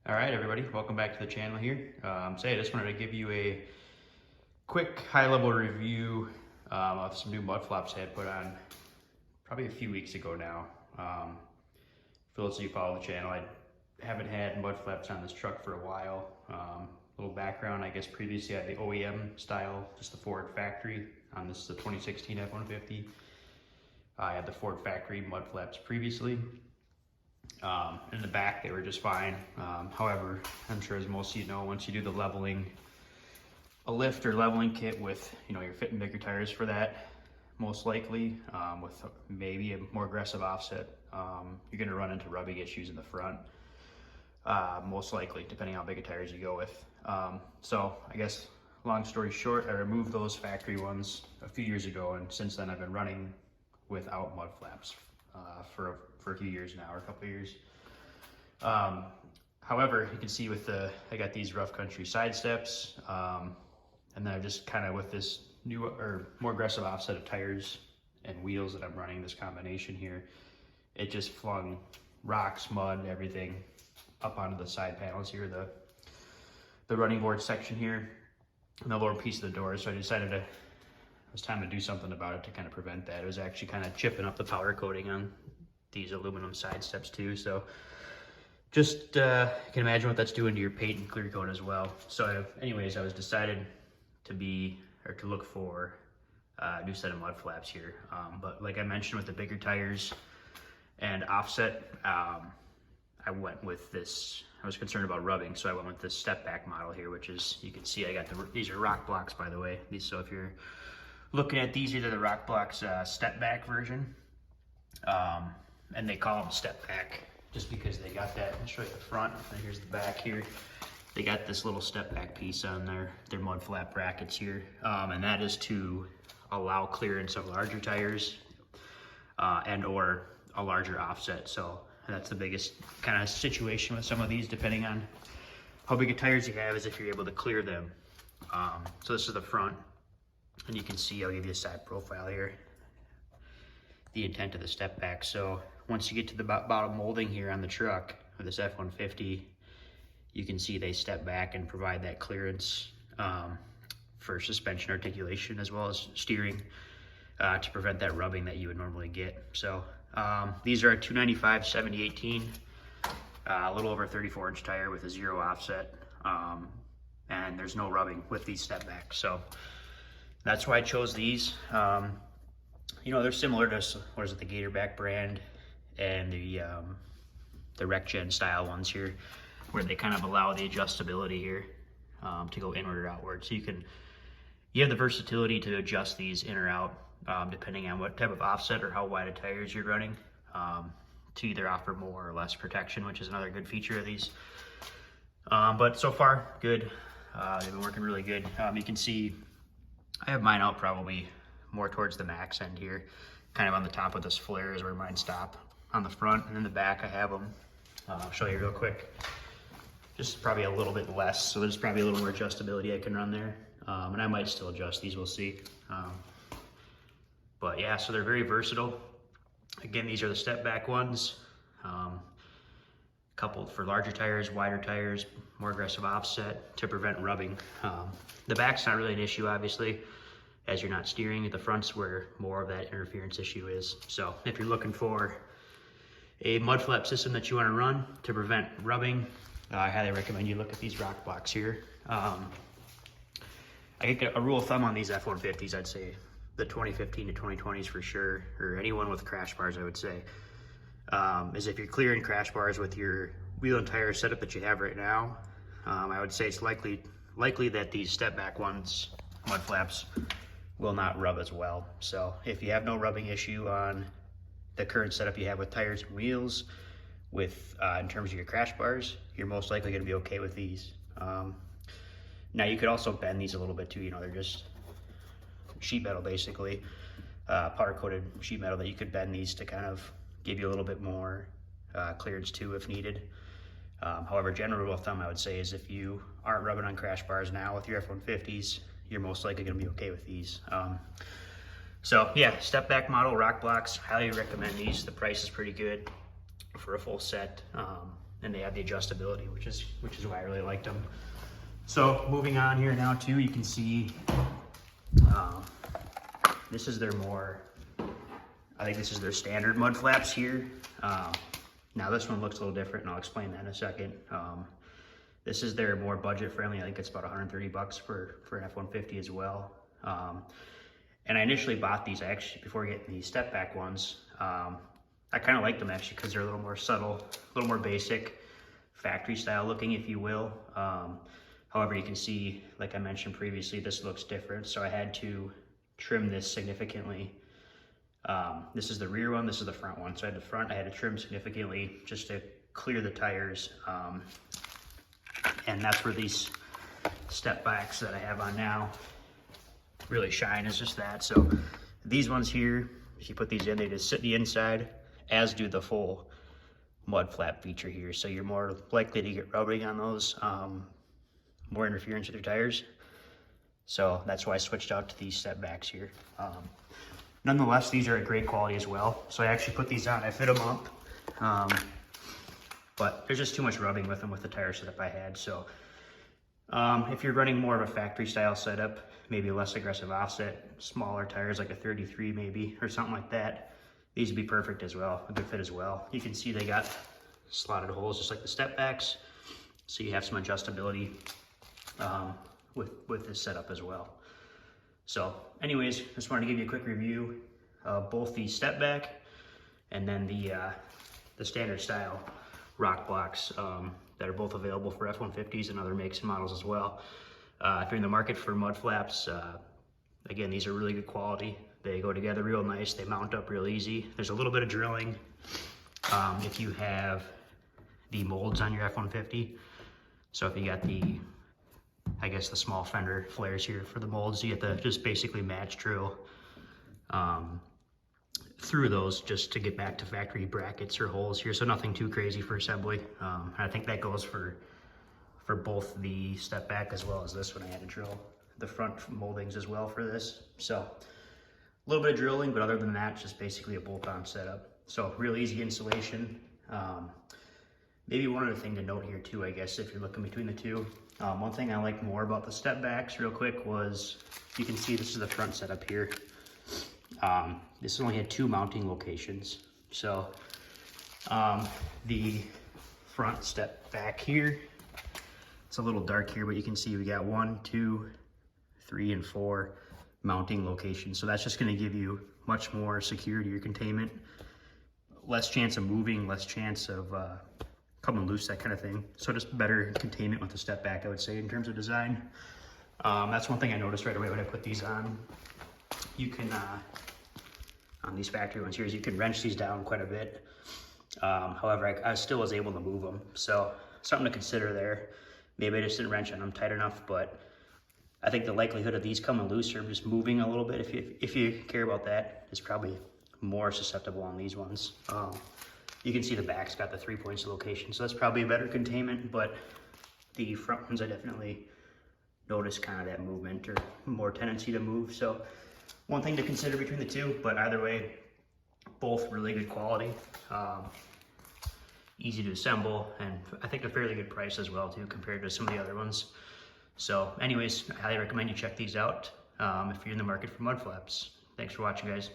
All right, everybody, welcome back to the channel here. I just wanted to give you a quick high-level review of some new mud flaps I had put on probably a few weeks ago now. For those of you who follow the channel, I haven't had mud flaps on this truck for a while. Little background, I guess previously I had the OEM style, just the Ford factory. This is the 2016 F-150. I had the Ford factory mud flaps previously. In the back they were just fine. However, I'm sure as most of you know, once you do the leveling, a lift or leveling kit with, you're fitting bigger tires for that, most likely, with maybe a more aggressive offset, you're going to run into rubbing issues in the front, most likely, depending on how big of tires you go with. So I guess long story short, I removed those factory ones a few years ago, and since then I've been running without mud flaps for a few years now, or a couple of years. However, you can see with I got these rough country side steps, and then I just kind of, with this new or more aggressive offset of tires and wheels that I'm running, this combination here, it just flung rocks, mud, everything up onto the side panels here, the running board section here, and the lower piece of the door. So I decided it was time to do something about it to kind of prevent that. It was actually kind of chipping up the powder coating on these aluminum side steps too. So just you can imagine what that's doing to your paint and clear coat as well. So anyways, I was decided to look for a new set of mud flaps here. But like I mentioned, with the bigger tires and offset, I went with this. I was concerned about rubbing, so I went with this step back model here, which is, you can see I got these are Rokblokz, by the way. So if you're looking at these, are the Rokblokz step back version. And they call them step back just because they got that. I'll show you the front, and here's the back here. They got this little step back piece on their mud flap brackets here, and that is to allow clearance of larger tires and or a larger offset. So that's the biggest kind of situation with some of these, depending on how big of tires you have, is if you're able to clear them. So this is the front, and you can see, I'll give you a side profile here, the intent of the step back. So once you get to the bottom molding here on the truck of this F-150, you can see they step back and provide that clearance for suspension articulation as well as steering to prevent that rubbing that you would normally get. So these are a 295 70/18, a little over 34-inch tire with a 0 offset, and there's no rubbing with these step backs. So that's why I chose these. They're similar to, what is it, the Gatorback brand and the RecGen style ones here, where they kind of allow the adjustability here to go inward or outward. So you have the versatility to adjust these in or out, depending on what type of offset or how wide of tires you're running, to either offer more or less protection, which is another good feature of these. But so far, good. They've been working really good. You can see I have mine out probably more towards the max end here, kind of on the top of this flare is where mine stop on the front, and in the back I have them. I'll show you real quick. Just probably a little bit less, so there's probably a little more adjustability I can run there, and I might still adjust these, we'll see. But yeah, so they're very versatile. Again, these are the step back ones, coupled for larger tires, wider tires, more aggressive offset to prevent rubbing. The back's not really an issue, obviously, as you're not steering. The front's where more of that interference issue is. So if you're looking for a mud flap system that you want to run to prevent rubbing, I highly recommend you look at these Rokblokz here. I think a rule of thumb on these F-150s, I'd say the 2015 to 2020s for sure, or anyone with crash bars, I would say, is if you're clearing crash bars with your wheel and tire setup that you have right now, I would say it's likely that these step back ones, mud flaps, will not rub as well. So if you have no rubbing issue on the current setup you have with tires and wheels, with in terms of your crash bars, you're most likely going to be okay with these. Now you could also bend these a little bit too. They're just sheet metal, basically, powder coated sheet metal, that you could bend these to kind of give you a little bit more clearance too if needed. However, general rule of thumb I would say is if you aren't rubbing on crash bars now with your F-150s, you're most likely going to be okay with these. So yeah, step back model, Rokblokz, highly recommend these. The price is pretty good for a full set. and they have the adjustability, which is why I really liked them. So moving on here now too, you can see this is their I think this is their standard mud flaps here. Now this one looks a little different, and I'll explain that in a second. This is their more budget friendly. I think it's about 130 bucks for an F-150 as well. And I initially bought these actually before getting the step back ones. I kind of like them actually because they're a little more subtle, a little more basic, factory style looking, if you will. However, you can see, like I mentioned previously, this looks different. So I had to trim this significantly. This is the rear one, this is the front one. So I had to trim significantly just to clear the tires. And that's where these step backs that I have on now really shine, is just that. So these ones here, if you put these in, they just sit the inside, as do the full mud flap feature here. So you're more likely to get rubbing on those, more interference with your tires. So that's why I switched out to these step backs here. Nonetheless, these are a great quality as well. So I actually put these on, I fit them up. But there's just too much rubbing with them with the tire setup I had. So if you're running more of a factory style setup, maybe a less aggressive offset, smaller tires like a 33 maybe, or something like that, these would be perfect as well, a good fit as well. You can see they got slotted holes just like the step backs. So you have some adjustability with this setup as well. So anyways, just wanted to give you a quick review of both the step back and then the standard style Rokblokz that are both available for F-150s and other makes and models as well. If you're in the market for mud flaps, again, these are really good quality. They go together real nice. They mount up real easy. There's a little bit of drilling if you have the molds on your F-150. So if you got I guess the small fender flares here for the molds, you have to just basically match drill through those just to get back to factory brackets or holes here. So nothing too crazy for assembly. I think that goes for both the step back as well as this one. I had to drill the front moldings as well for this. So a little bit of drilling, but other than that, it's just basically a bolt-on setup. So real easy installation. Maybe one other thing to note here too, I guess, if you're looking between the two. One thing I like more about the step backs real quick was, you can see this is the front setup here. This only had 2 mounting locations. So the front step back here, it's a little dark here, but you can see we got 1, 2, 3, and 4 mounting locations. So that's just going to give you much more security or containment, less chance of moving, less chance of coming loose, that kind of thing. So just better containment with the step back, I would say, in terms of design. That's one thing I noticed right away when I put these on. You can, on these factory ones here, you can wrench these down quite a bit. However, I still was able to move them. So something to consider there. Maybe I just didn't wrench on them tight enough, but I think the likelihood of these coming loose or just moving a little bit, if you care about that, is probably more susceptible on these ones. You can see the back's got the 3 points of location, so that's probably a better containment, but the front ones I definitely noticed kind of that movement or more tendency to move. So one thing to consider between the two, but either way, both really good quality, easy to assemble, and I think a fairly good price as well too compared to some of the other ones. So anyways, I highly recommend you check these out if you're in the market for mud flaps. Thanks for watching, guys.